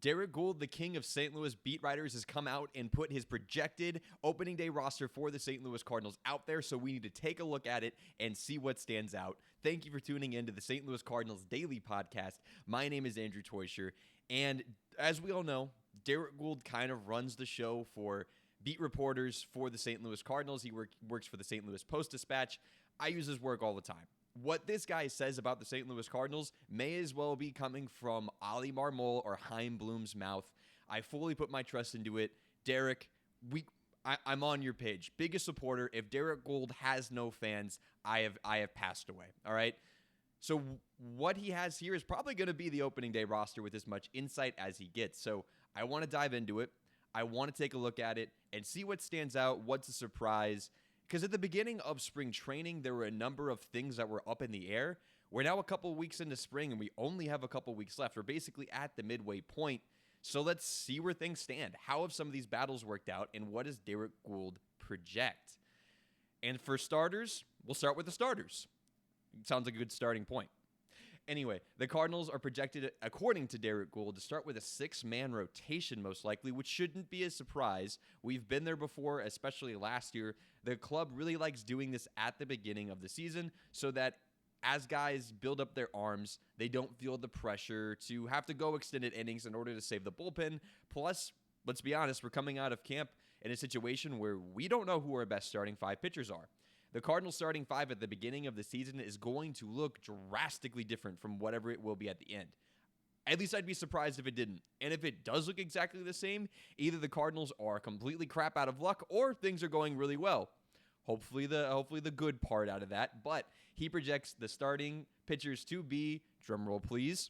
Derek Gould, the king of St. Louis beat writers, has come out and put his projected opening day roster for the St. Louis Cardinals out there, so we need to take a look at it and see what stands out. Thank you for tuning in to the St. Louis Cardinals Daily podcast. My name is Andrew Teuscher, and as we all know, Derek Gould kind of runs the show for beat reporters for the St. Louis Cardinals. He works for the St. Louis Post-Dispatch. I use his work all the time. What this guy says about the St. Louis Cardinals may as well be coming from Oli Marmol or Chaim Bloom's mouth. I fully put my trust into it. Derek, I'm on your page. Biggest supporter. If Derek Gould has no fans, I have passed away. All right? So what he has here is probably going to be the opening day roster with as much insight as he gets. So I want to dive into it. I want to take a look at it and see what stands out, what's a surprise. Because at the beginning of spring training, there were a number of things that were up in the air. We're now a couple weeks into spring, and we only have a couple weeks left. We're basically at the midway point. So let's see where things stand. How have some of these battles worked out, and what does Derek Gould project? And for starters, we'll start with the starters. Sounds like a good starting point. Anyway, the Cardinals are projected, according to Derek Gould, to start with a 6-man rotation most likely, which shouldn't be a surprise. We've been there before, especially last year. The club really likes doing this at the beginning of the season so that as guys build up their arms, they don't feel the pressure to have to go extended innings in order to save the bullpen. Plus, let's be honest, we're coming out of camp in a situation where we don't know who our best starting 5 pitchers are. The Cardinals starting 5 at the beginning of the season is going to look drastically different from whatever it will be at the end. At least I'd be surprised if it didn't. And if it does look exactly the same, either the Cardinals are completely crap out of luck or things are going really well. Hopefully the good part out of that. But he projects the starting pitchers to be, drumroll please,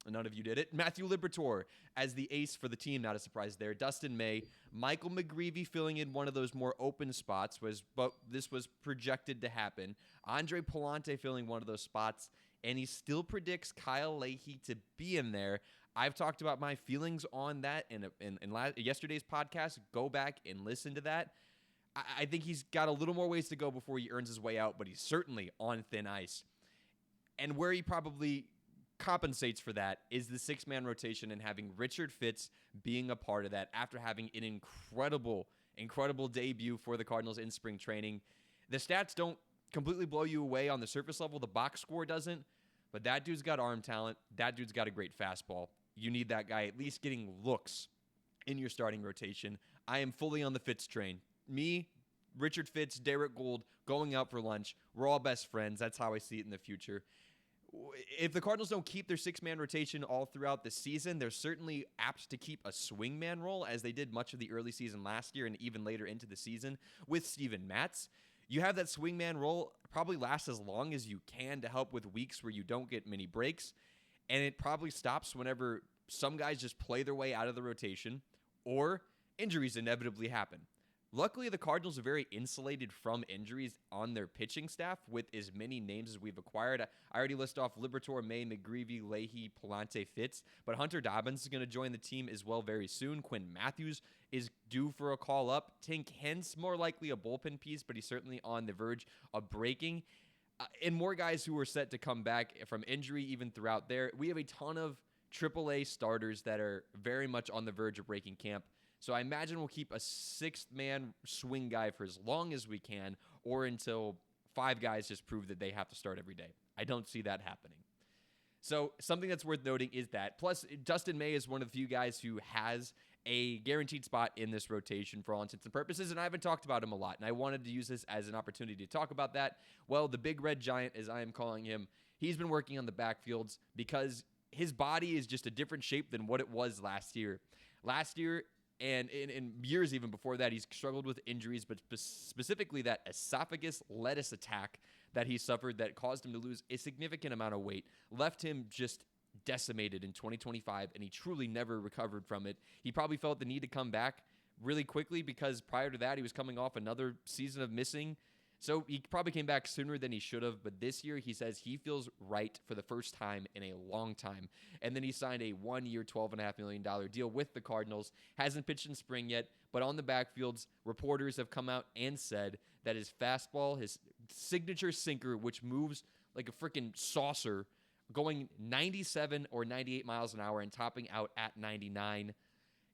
none of you did it, Matthew Liberatore as the ace for the team, not a surprise there. Dustin May, Michael McGreevy filling in one of those more open spots, but this was projected to happen. Andre Palante filling one of those spots, and he still predicts Kyle Leahy to be in there. I've talked about my feelings on that in yesterday's podcast. Go back and listen to that. I think he's got a little more ways to go before he earns his way out, but he's certainly on thin ice. And where he probably compensates for that is the 6-man rotation and having Richard Fitts being a part of that after having an incredible debut for the Cardinals in spring training. The stats don't completely blow you away on the surface level. The box score doesn't, but that dude's got arm talent. That dude's got a great fastball. You need that guy at least getting looks in your starting rotation. I am fully on the Fitts train. Me, Richard Fitts, Derek Gould, going out for lunch. We're all best friends. That's how I see it in the future. If the Cardinals don't keep their 6-man rotation all throughout the season, they're certainly apt to keep a swingman role, as they did much of the early season last year and even later into the season with Steven Matz. You have that swingman role probably last as long as you can to help with weeks where you don't get many breaks, and it probably stops whenever some guys just play their way out of the rotation or injuries inevitably happen. Luckily, the Cardinals are very insulated from injuries on their pitching staff with as many names as we've acquired. I already list off Liberatore, May, McGreevy, Leahy, Palante, Fitts, but Hunter Dobbins is going to join the team as well very soon. Quinn Matthews is due for a call-up. Tink Hence, more likely a bullpen piece, but he's certainly on the verge of breaking. And more guys who are set to come back from injury even throughout there. We have a ton of AAA starters that are very much on the verge of breaking camp. So I imagine we'll keep a 6-man swing guy for as long as we can, or until 5 guys just prove that they have to start every day. I don't see that happening. So something that's worth noting is that. Plus, Dustin May is one of the few guys who has a guaranteed spot in this rotation for all intents and purposes, and I haven't talked about him a lot, and I wanted to use this as an opportunity to talk about that. Well, the big red giant, as I am calling him, he's been working on the backfields because his body is just a different shape than what it was last year. Last year, and in years even before that, he's struggled with injuries, but specifically that esophagus lettuce attack that he suffered that caused him to lose a significant amount of weight, left him just decimated in 2025, and he truly never recovered from it. He probably felt the need to come back really quickly because prior to that, he was coming off another season of missing. So he probably came back sooner than he should have, but this year he says he feels right for the first time in a long time. And then he signed a 1-year, $12.5 million deal with the Cardinals. Hasn't pitched in spring yet, but on the backfields, reporters have come out and said that his fastball, his signature sinker, which moves like a freaking saucer, going 97 or 98 miles an hour and topping out at 99.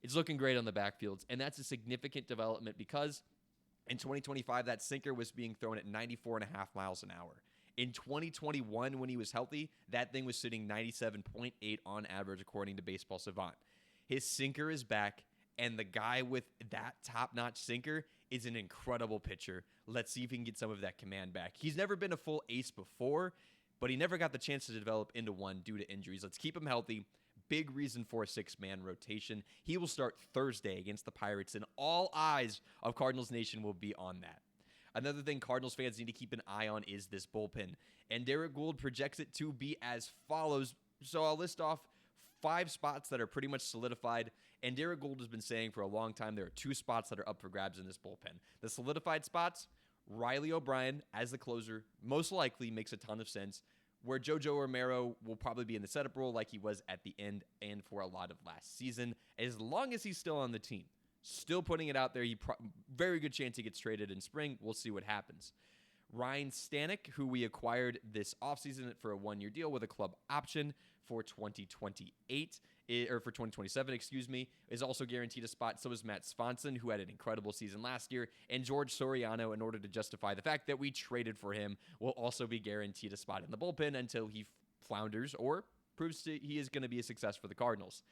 It's looking great on the backfields, and that's a significant development because in 2025, that sinker was being thrown at 94.5 miles an hour. In 2021, when he was healthy, that thing was sitting 97.8 on average, according to Baseball Savant. His sinker is back, and the guy with that top-notch sinker is an incredible pitcher. Let's see if he can get some of that command back. He's never been a full ace before, but he never got the chance to develop into one due to injuries. Let's keep him healthy. Big reason for a 6-man rotation. He will start Thursday against the Pirates, and all eyes of Cardinals Nation will be on that. Another thing Cardinals fans need to keep an eye on is this bullpen, and Derek Gould projects it to be as follows. So I'll list off 5 spots that are pretty much solidified, and Derek Gould has been saying for a long time there are 2 spots that are up for grabs in this bullpen. The solidified spots, Riley O'Brien as the closer, most likely makes a ton of sense, where JoJo Romero will probably be in the setup role like he was at the end and for a lot of last season, as long as he's still on the team. Still putting it out there. Very good chance he gets traded in spring. We'll see what happens. Ryan Stanek, who we acquired this offseason for a 1-year deal with a club option for 2028, or for 2027, is also guaranteed a spot. So is Matt Swanson, who had an incredible season last year, and George Soriano, in order to justify the fact that we traded for him, will also be guaranteed a spot in the bullpen until he flounders or proves he is going to be a success for the Cardinals.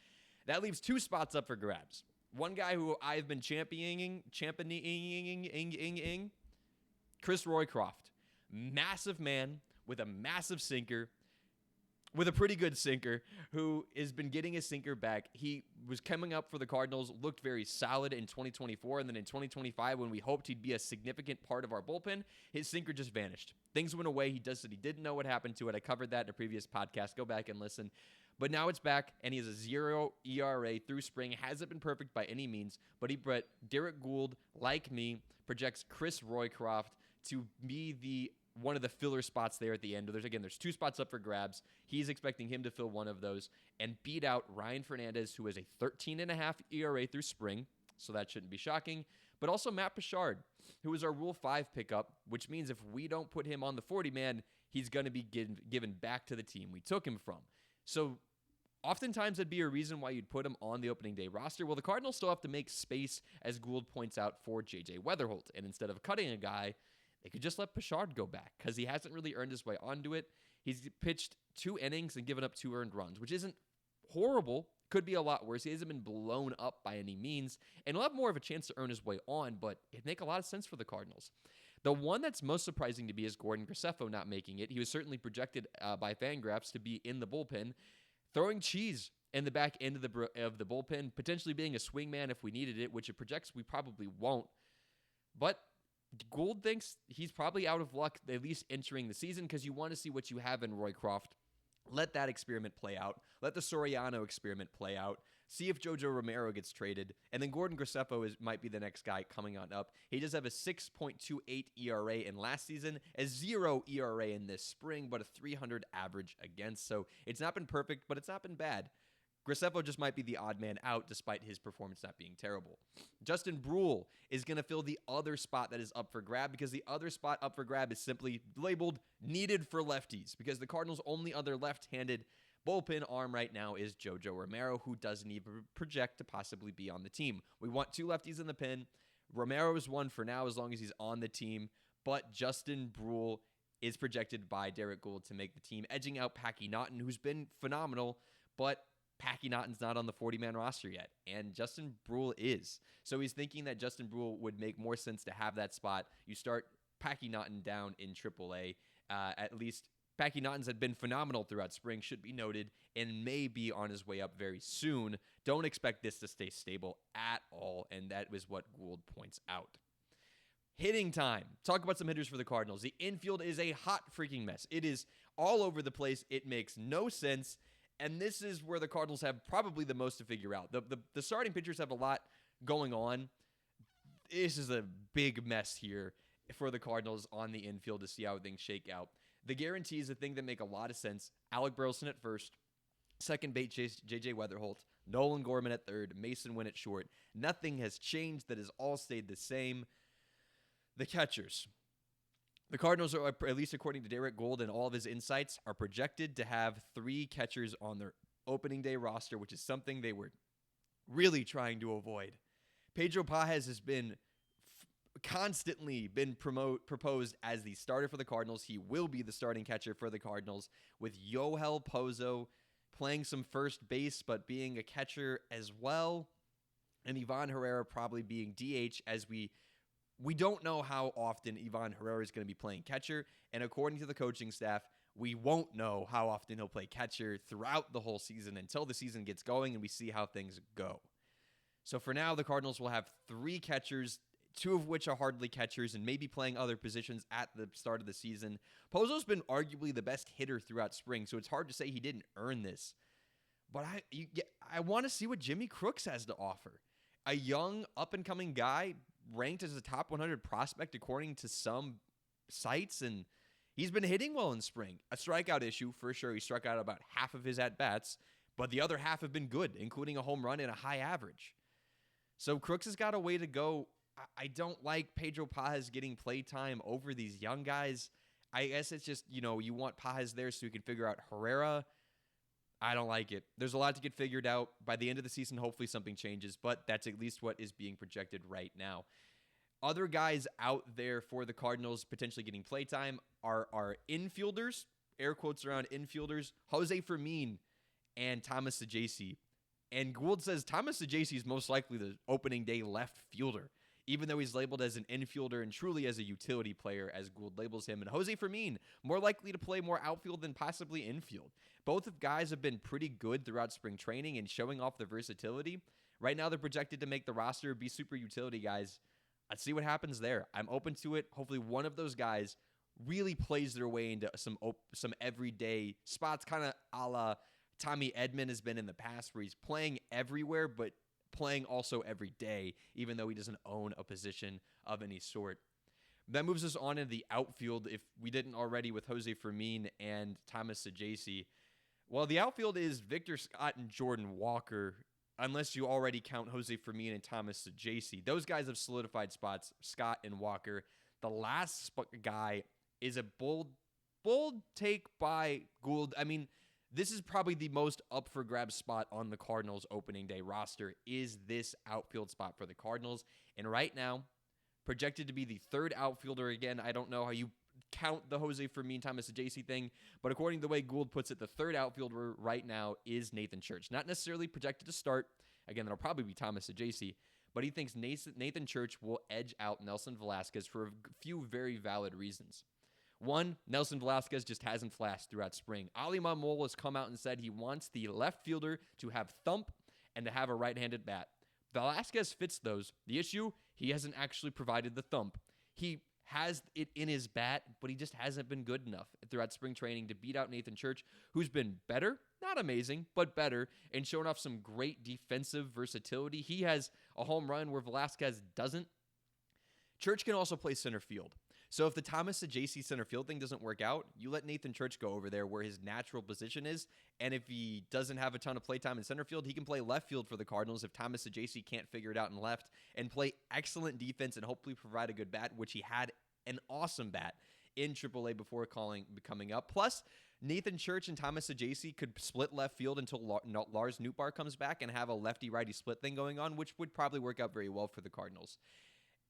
That leaves 2 spots up for grabs. One guy who I've been championing, Chris Roycroft. Massive man with a massive sinker, with a pretty good sinker, who has been getting his sinker back. He was coming up for the Cardinals, looked very solid in 2024, and then in 2025, when we hoped he'd be a significant part of our bullpen, his sinker just vanished. Things went away. He didn't know what happened to it. I covered that in a previous podcast. Go back and listen. But now it's back, and he has a 0 ERA through spring. Hasn't been perfect by any means, but Derek Gould, like me, projects Chris Roycroft to be one of the filler spots there at the end. There's 2 spots up for grabs. He's expecting him to fill one of those and beat out Ryan Fernandez, who has a 13.5 ERA through spring, so that shouldn't be shocking. But also Matt Pichard, who is our Rule 5 pickup, which means if we don't put him on the 40-man, he's going to be given back to the team we took him from. So oftentimes that'd be a reason why you'd put him on the opening day roster. Well, the Cardinals still have to make space, as Gould points out, for J.J. Weatherholt. And instead of cutting a guy, they could just let Pichard go back because he hasn't really earned his way onto it. He's pitched 2 innings and given up 2 earned runs, which isn't horrible. Could be a lot worse. He hasn't been blown up by any means, and he'll have more of a chance to earn his way on, but it'd make a lot of sense for the Cardinals. The one that's most surprising to me is Gordon Graceffo not making it. He was certainly projected by Fangraphs to be in the bullpen, throwing cheese in the back end of the bullpen, potentially being a swingman if we needed it, which it projects we probably won't. But Gould thinks he's probably out of luck, at least entering the season, because you want to see what you have in Roycroft. Let that experiment play out. Let the Soriano experiment play out. See if JoJo Romero gets traded. And then Gordon Graceffo might be the next guy coming on up. He does have a 6.28 ERA in last season, a 0 ERA in this spring, but a 300 average against. So it's not been perfect, but it's not been bad. Graceffo just might be the odd man out despite his performance not being terrible. Justin Brule is going to fill the other spot that is up for grab, because the other spot up for grab is simply labeled needed for lefties, because the Cardinals' only other left-handed bullpen arm right now is JoJo Romero, who doesn't even project to possibly be on the team. We want 2 lefties in the pen. Romero is one for now as long as he's on the team, but Justin Brule is projected by Derek Gould to make the team, edging out Packy Naughton, who's been phenomenal, but Packy Naughton's not on the 40-man roster yet, and Justin Brule is. So he's thinking that Justin Brule would make more sense to have that spot. You start Packy Naughton down in AAA. At least Packy Naughton's had been phenomenal throughout spring, should be noted, and may be on his way up very soon. Don't expect this to stay stable at all, and that was what Gould points out. Hitting time. Talk about some hitters for the Cardinals. The infield is a hot freaking mess. It is all over the place. It makes no sense. And this is where the Cardinals have probably the most to figure out. The starting pitchers have a lot going on. This is a big mess here for the Cardinals on the infield to see how things shake out. The guarantees, the thing that make a lot of sense. Alec Burleson at first. Second base, J.J. Weatherholt. Nolan Gorman at third. Mason Wynn at short. Nothing has changed. That has all stayed the same. The catchers. The Cardinals, are, at least according to Derek Gould and all of his insights, are projected to have 3 catchers on their opening day roster, which is something they were really trying to avoid. Pedro Pagés has been constantly been proposed as the starter for the Cardinals. He will be the starting catcher for the Cardinals, with Yoel Pozo playing some first base but being a catcher as well, and Ivan Herrera probably being DH, as we don't know how often Ivan Herrera is going to be playing catcher, and according to the coaching staff, we won't know how often he'll play catcher throughout the whole season until the season gets going and we see how things go. So for now, the Cardinals will have 3 catchers, 2 of which are hardly catchers and maybe playing other positions at the start of the season. Pozo's been arguably the best hitter throughout spring, so it's hard to say he didn't earn this. But I want to see what Jimmy Crooks has to offer. A young, up-and-coming guy ranked as a top 100 prospect according to some sites, and he's been hitting well in spring. A strikeout issue, for sure. He struck out about half of his at-bats, but the other half have been good, including a home run and a high average. So Crooks has got a way to go. I don't like Pedro Pagés getting playtime over these young guys. I guess it's just, you want Pagés there so you can figure out Herrera. I don't like it. There's a lot to get figured out. By the end of the season, hopefully something changes, but that's at least what is being projected right now. Other guys out there for the Cardinals potentially getting playtime are infielders, air quotes around infielders, Jose Fermin and Thomas Saggese. And Gould says Thomas Saggese is most likely the opening day left fielder, even though he's labeled as an infielder and truly as a utility player, as Gould labels him. And Jose Fermin, more likely to play more outfield than possibly infield. Both of guys have been pretty good throughout spring training and showing off the versatility. Right now, they're projected to make the roster, be super utility guys. Let's see what happens there. I'm open to it. Hopefully one of those guys really plays their way into some everyday spots, kind of a la Tommy Edman has been in the past, where he's playing everywhere, but playing also every day, even though he doesn't own a position of any sort. That moves us on into the outfield, if we didn't already, with Jose Fermin and Thomas Saggese. Well, the outfield is Victor Scott and Jordan Walker, unless you already count Jose Fermin and Thomas Saggese. Those guys have solidified spots, Scott and Walker. The last guy is a bold take by Gould. I mean, this is probably the most up for grabs spot on the Cardinals opening day roster, is this outfield spot for the Cardinals. And right now, projected to be the 3rd outfielder. Again, I don't know how you count the Jose Fermin, Thomas Saggese thing, but according to the way Gould puts it, the 3rd outfielder right now is Nathan Church. Not necessarily projected to start. Again, that'll probably be Thomas Saggese, but he thinks Nathan Church will edge out Nelson Velasquez for a few very valid reasons. One, Nelson Velasquez just hasn't flashed throughout spring. Ali Marmol has come out and said he wants the left fielder to have thump and to have a right-handed bat. Velasquez fits those. The issue, he hasn't actually provided the thump. He has it in his bat, but he just hasn't been good enough throughout spring training to beat out Nathan Church, who's been better, not amazing, but better, and showing off some great defensive versatility. He has a home run where Velasquez doesn't. Church can also play center field. So if the Thomas Saggese center field thing doesn't work out, you let Nathan Church go over there where his natural position is. And if he doesn't have a ton of playtime in center field, he can play left field for the Cardinals if Thomas Saggese can't figure it out in left, and play excellent defense and hopefully provide a good bat, which he had an awesome bat in AAA before coming up. Plus, Nathan Church and Thomas Saggese could split left field until Lars Nootbaar comes back and have a lefty-righty split thing going on, which would probably work out very well for the Cardinals.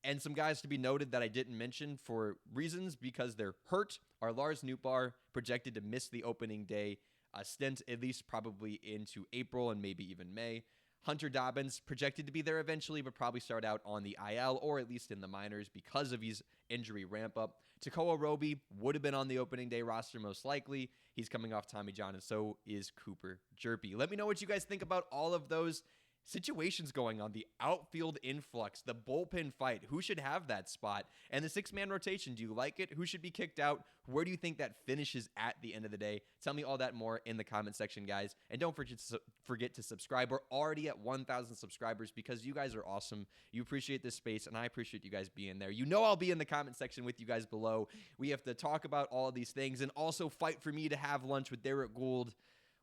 And some guys to be noted that I didn't mention for reasons because they're hurt are Lars Nootbaar, projected to miss the opening day stint, at least probably into April and maybe even May. Hunter Dobbins, projected to be there eventually, but probably start out on the IL or at least in the minors because of his injury ramp-up. Tekoa Roby would have been on the opening day roster most likely. He's coming off Tommy John, and so is Cooper Jerpy. Let me know what you guys think about all of those situations going on, the outfield influx, the bullpen fight, who should have that spot, and the 6-man rotation. Do you like it? Who should be kicked out? Where do you think that finishes at the end of the day? Tell me all that more in the comment section, guys. And don't forget to subscribe. We're already at 1,000 subscribers because you guys are awesome. You appreciate this space, and I appreciate you guys being there. You know I'll be in the comment section with you guys below. We have to talk about all of these things and also fight for me to have lunch with Derek Gould.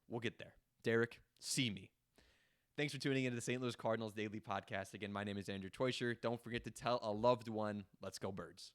We'll get there. Derek, see me. Thanks for tuning into the St. Louis Cardinals Daily Podcast. Again, my name is Andrew Teuscher. Don't forget to tell a loved one, let's go Birds.